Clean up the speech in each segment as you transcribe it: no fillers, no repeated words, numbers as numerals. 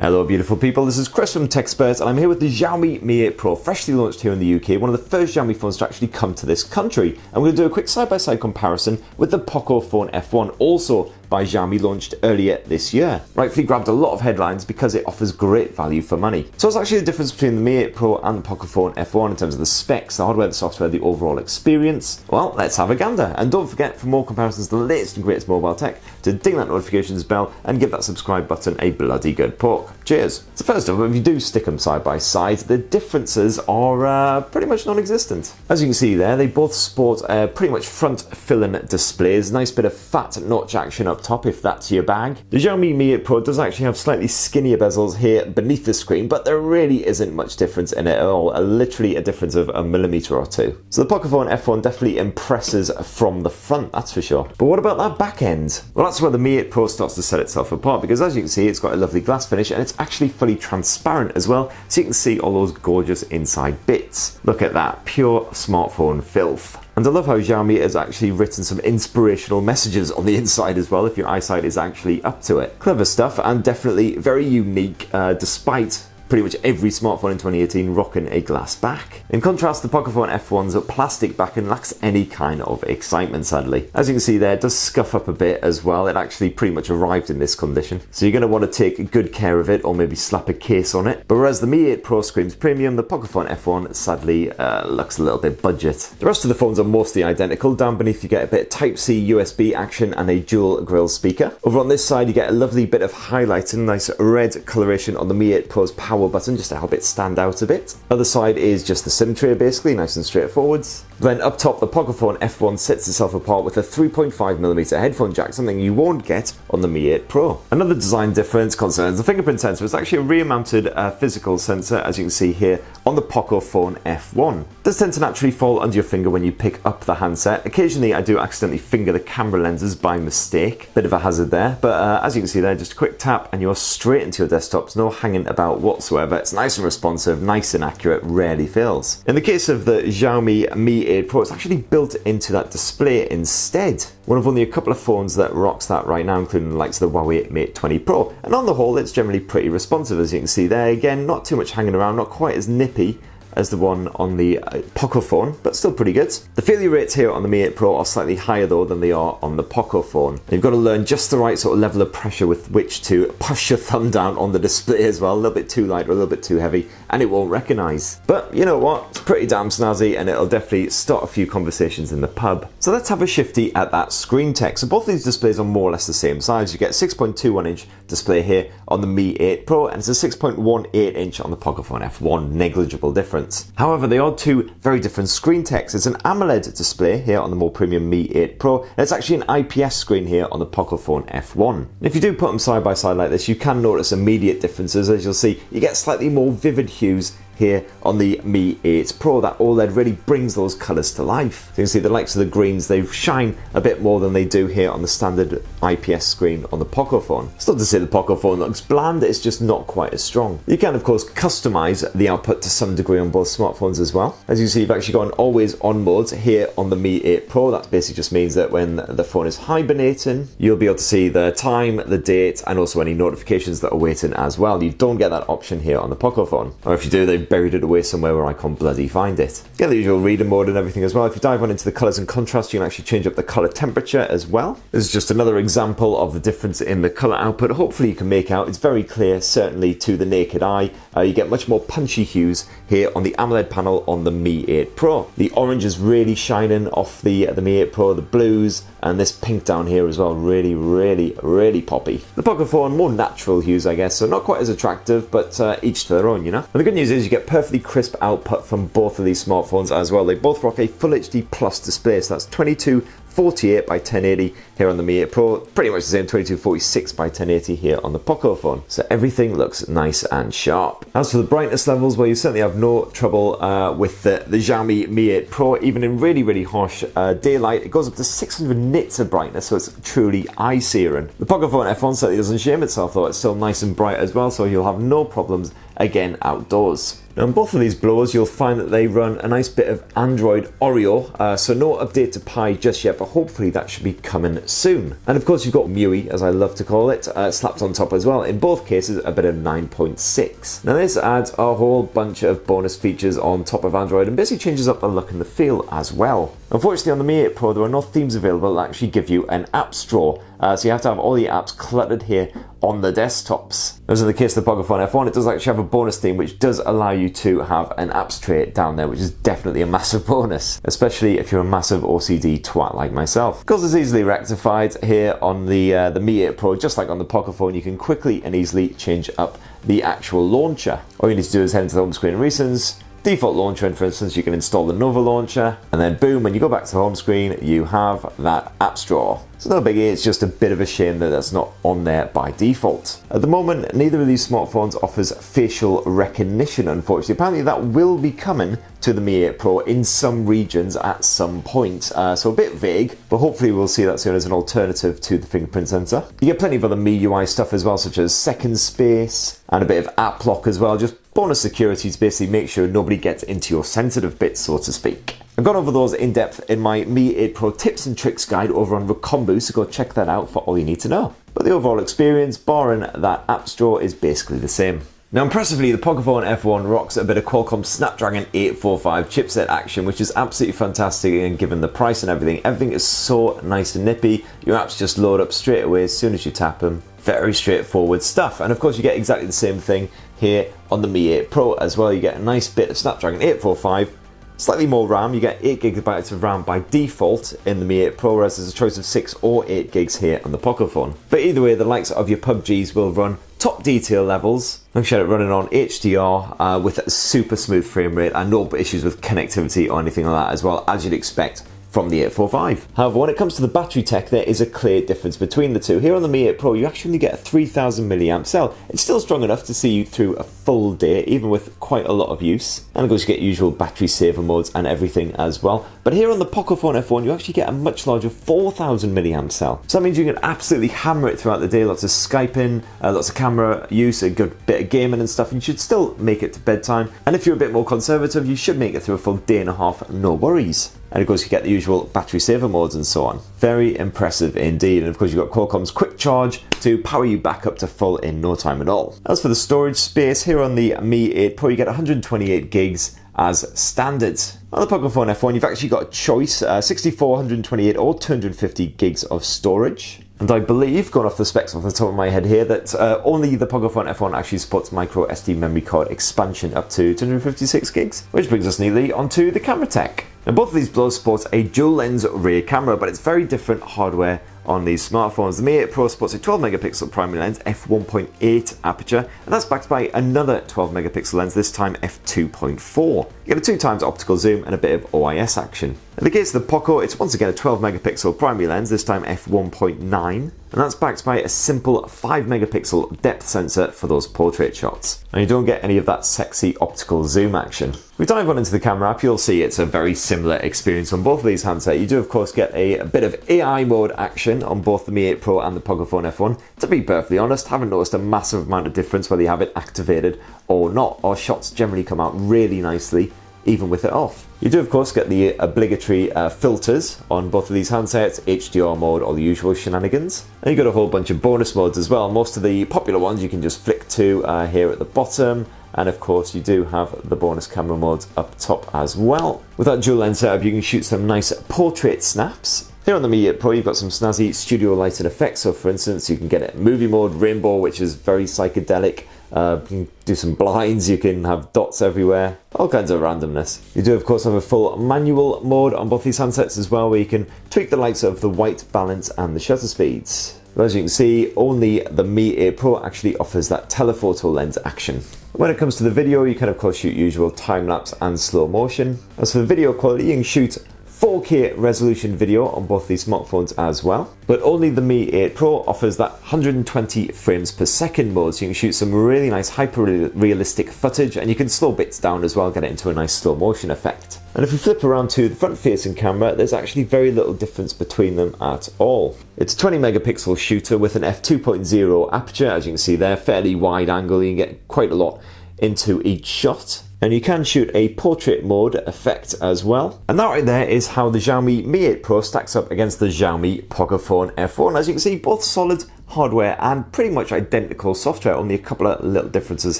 Hello beautiful people, this is Chris from TechSpert and I'm here with the Xiaomi Mi 8 Pro, freshly launched here in the UK, one of the first Xiaomi phones to actually come to this country. And we're going to do a quick side-by-side comparison with the Pocophone F1, also by Xiaomi, launched earlier this year. Rightfully grabbed a lot of headlines because it offers great value for money. So what's actually the difference between the Mi 8 Pro and the Pocophone F1 in terms of the specs, the hardware, the software, the overall experience? Well, let's have a gander. And don't forget, for more comparisons to the latest and greatest mobile tech, to ding that notifications bell and give that subscribe button a bloody good poke. Cheers. So first of all, if you do stick them side by side, the differences are pretty much non-existent. As you can see there, they both sport pretty much front fill-in displays, nice bit of fat notch action up top if that's your bag. The Xiaomi Mi 8 Pro does actually have slightly skinnier bezels here beneath the screen, but there really isn't much difference in it at all, literally a difference of a millimeter or two. So the Pocophone F1 definitely impresses from the front, that's for sure. But what about that back end? Well, that's where the Mi 8 Pro starts to set itself apart, because as you can see, it's got a lovely glass finish and it's actually fully transparent as well, so you can see all those gorgeous inside bits. Look at that, pure smartphone filth. And I love how Xiaomi has actually written some inspirational messages on the inside as well, if your eyesight is actually up to it. Clever stuff, and definitely very unique, despite pretty much every smartphone in 2018 rocking a glass back. In contrast, the Pocophone F1's plastic backing lacks any kind of excitement, sadly. As you can see there, it does scuff up a bit as well. It actually pretty much arrived in this condition, so you're going to want to take good care of it or maybe slap a case on it. But whereas the Mi 8 Pro screams premium, the Pocophone F1 sadly looks a little bit budget. The rest of the phones are mostly identical. Down beneath you get a bit of Type-C USB action and a dual grille speaker. Over on this side you get a lovely bit of highlighting, nice red coloration on the Mi 8 Pro's power button just to help it stand out a bit. Other side is just the SIM tray, basically, nice and straightforward. Then up top, the Pocophone F1 sets itself apart with a 3.5mm headphone jack, something you won't get on the Mi 8 Pro. Another design difference concerns the fingerprint sensor. It's actually a rear-mounted physical sensor, as you can see here on the Pocophone F1. It does tend to naturally fall under your finger when you pick up the handset. Occasionally I do accidentally finger the camera lenses by mistake. Bit of a hazard there, but as you can see there, just a quick tap and you're straight into your desktops, no hanging about whatsoever. It's nice and responsive, nice and accurate, rarely fails. In the case of the Xiaomi Mi 8 Pro, it's actually built into that display instead. One of only a couple of phones that rocks that right now, including the likes of the Huawei Mate 20 Pro. And on the whole, it's generally pretty responsive, as you can see there. Again, not too much hanging around, not quite as nippy as the one on the Pocophone, but still pretty good. The failure rates here on the Mi 8 Pro are slightly higher though than they are on the Pocophone. And you've got to learn just the right sort of level of pressure with which to push your thumb down on the display as well. A little bit too light or a little bit too heavy, and it won't recognise. But you know what? It's pretty damn snazzy, and it'll definitely start a few conversations in the pub. So let's have a shifty at that screen tech. So both of these displays are more or less the same size. You get a 6.21 inch display here on the Mi 8 Pro, and it's a 6.18 inch on the Pocophone F1. Negligible difference. However, they are two very different screen techs. It's an AMOLED display here on the more premium Mi 8 Pro, and it's actually an IPS screen here on the Pocophone F1. And if you do put them side by side like this, you can notice immediate differences. As you'll see, you get slightly more vivid hues here on the Mi 8 Pro. That OLED really brings those colours to life. So you can see the likes of the greens, they shine a bit more than they do here on the standard IPS screen on the Pocophone. It's not to say the Pocophone looks bland, it's just not quite as strong. You can of course customise the output to some degree on both smartphones as well. As you see, you've actually got an always on mode here on the Mi 8 Pro. That basically just means that when the phone is hibernating, you'll be able to see the time, the date, and also any notifications that are waiting as well. You don't get that option here on the Pocophone. Or if you do, they've buried it away somewhere where I can't bloody find it. You get the usual reader mode and everything as well. If you dive on into the colours and contrast, you can actually change up the colour temperature as well. This is just another example of the difference in the colour output. Hopefully you can make out. It's very clear, certainly to the naked eye. You get much more punchy hues here on the AMOLED panel on the Mi 8 Pro. The orange is really shining off the Mi 8 Pro, the blues, and this pink down here as well, really, really, really poppy. The Pocophone, more natural hues, I guess, so not quite as attractive, but each to their own, you know? And the good news is you get perfectly crisp output from both of these smartphones as well. They both rock a Full HD Plus display, so that's 2248 by 1080 here on the Mi 8 Pro, pretty much the same 2246 by 1080 here on the Pocophone. So everything looks nice and sharp. As for the brightness levels, well, you certainly have no trouble with the Xiaomi Mi 8 Pro. Even in really, really harsh daylight, it goes up to 600 nits of brightness, so it's truly eye-searing. The Pocophone F1 certainly doesn't shame itself though. It's still nice and bright as well, so you'll have no problems again outdoors. Now on both of these blowers you'll find that they run a nice bit of Android Oreo, so no update to Pie just yet, but hopefully that should be coming soon. And of course you've got MiUI, as I love to call it, slapped on top as well, in both cases a bit of 9.6. Now this adds a whole bunch of bonus features on top of Android and basically changes up the look and the feel as well. Unfortunately on the Mi 8 Pro there are no themes available that actually give you an apps drawer, so you have to have all the apps cluttered here on the desktops. As in the case of the Pocophone F1, it does actually have a bonus theme which does allow you to have an apps tray down there, which is definitely a massive bonus, especially if you're a massive OCD twat like myself. Of course it's easily rectified here on the Mi 8 Pro, just like on the Pocophone. You can quickly and easily change up the actual launcher. All you need to do is head into the home screen recents, default launcher, and for instance you can install the Nova launcher, and then boom, when you go back to the home screen you have that apps drawer. It's no biggie, it's just a bit of a shame that that's not on there by default. At the moment neither of these smartphones offers facial recognition, unfortunately. Apparently that will be coming to the Mi 8 Pro in some regions at some point, so a bit vague, but hopefully we'll see that soon as an alternative to the fingerprint sensor. You get plenty of other MiUI stuff as well, such as second space and a bit of app lock as well, just bonus security to basically make sure nobody gets into your sensitive bits, so to speak. I've gone over those in depth in my Mi 8 Pro tips and tricks guide over on Recombu, so go check that out for all you need to know. But the overall experience, barring that apps drawer, is basically the same. Now impressively, the Pocophone F1 rocks a bit of Qualcomm Snapdragon 845 chipset action, which is absolutely fantastic, and given the price and everything is so nice and nippy. Your apps just load up straight away as soon as you tap them. Very straightforward stuff. And of course you get exactly the same thing here on the Mi 8 Pro as well. You get a nice bit of Snapdragon 845, slightly more RAM. You get 8GB of RAM by default in the Mi 8 Pro, whereas there's a choice of 6 or 8GB here on the Pocophone. But either way, the likes of your PUBGs will run top detail levels. I'm sure it running on HDR with a super smooth frame rate and no issues with connectivity or anything like that as well, as you'd expect from the 845. However, when it comes to the battery tech, there is a clear difference between the two. Here on the Mi 8 Pro, you actually get a 3000 mAh cell. It's still strong enough to see you through a full day, even with quite a lot of use. And of course, you get usual battery saver modes and everything as well. But here on the Pocophone F1, you actually get a much larger 4000 mAh cell. So that means you can absolutely hammer it throughout the day. Lots of Skyping, lots of camera use, a good bit of gaming and stuff. And you should still make it to bedtime. And if you're a bit more conservative, you should make it through a full day and a half, no worries. And of course you get the usual battery saver modes and so on. Very impressive indeed. And of course you've got Qualcomm's quick charge to power you back up to full in no time at all. As for the storage space, here on the Mi 8 Pro you get 128GB as standard. On the Pocophone F1 you've actually got a choice, 64, 128 or 250GB of storage. And I believe, going off the specs off the top of my head here, that only the Pocophone F1 actually supports micro SD memory card expansion up to 256GB, which brings us neatly onto the camera tech. Now both of these blowers support a dual lens rear camera, but it's very different hardware on these smartphones. The Mi 8 Pro supports a 12MP primary lens, f1.8 aperture, and that's backed by another 12MP lens, this time f2.4. You get a 2x optical zoom and a bit of OIS action. In the case of the Poco, it's once again a 12MP primary lens, this time f1.9, and that's backed by a simple 5MP depth sensor for those portrait shots. And you don't get any of that sexy optical zoom action. If we dive on into the camera app, you'll see it's a very similar experience on both of these handsets. You do of course get a bit of AI mode action on both the Mi 8 Pro and the Pocophone F1. To be perfectly honest, haven't noticed a massive amount of difference whether you have it activated or not. Our shots generally come out really nicely even with it off. You do of course get the obligatory filters on both of these handsets, HDR mode, all the usual shenanigans. And you got a whole bunch of bonus modes as well. Most of the popular ones you can just flick to here at the bottom. And of course you do have the bonus camera modes up top as well. With that dual lens setup you can shoot some nice portrait snaps. Here on the Mi 8 Pro you've got some snazzy studio lighted effects. So for instance you can get it movie mode, rainbow, which is very psychedelic. You can do some blinds, you can have dots everywhere, all kinds of randomness. You do of course have a full manual mode on both these handsets as well, where you can tweak the lights of the white balance and the shutter speeds. But as you can see, only the Mi 8 Pro actually offers that telephoto lens action. When it comes to the video, you can of course shoot usual time-lapse and slow motion. As for the video quality, you can shoot 4K resolution video on both these smartphones as well, but only the Mi 8 Pro offers that 120 frames per second mode, so you can shoot some really nice hyper-realistic footage, and you can slow bits down as well, get it into a nice slow motion effect. And if we flip around to the front-facing camera, there's actually very little difference between them at all. It's a 20MP shooter with an f2.0 aperture, as you can see there, fairly wide angle, you can get quite a lot into each shot. And you can shoot a portrait mode effect as well. And that right there is how the Xiaomi Mi 8 Pro stacks up against the Xiaomi Pocophone F1. As you can see, both solid hardware and pretty much identical software, only a couple of little differences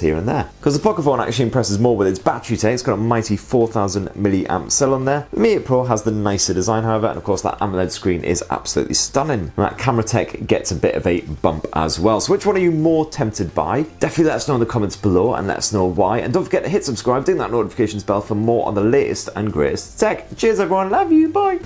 here and there. Because the Pocophone actually impresses more with its battery tank. It's got a mighty 4000 milliamp cell on there. The Mi 8 Pro has the nicer design, however, and of course that AMOLED screen is absolutely stunning. And that camera tech gets a bit of a bump as well. So which one are you more tempted by? Definitely let us know in the comments below and let us know why. And don't forget to hit subscribe, ding that notifications bell for more on the latest and greatest tech. Cheers everyone, love you, bye!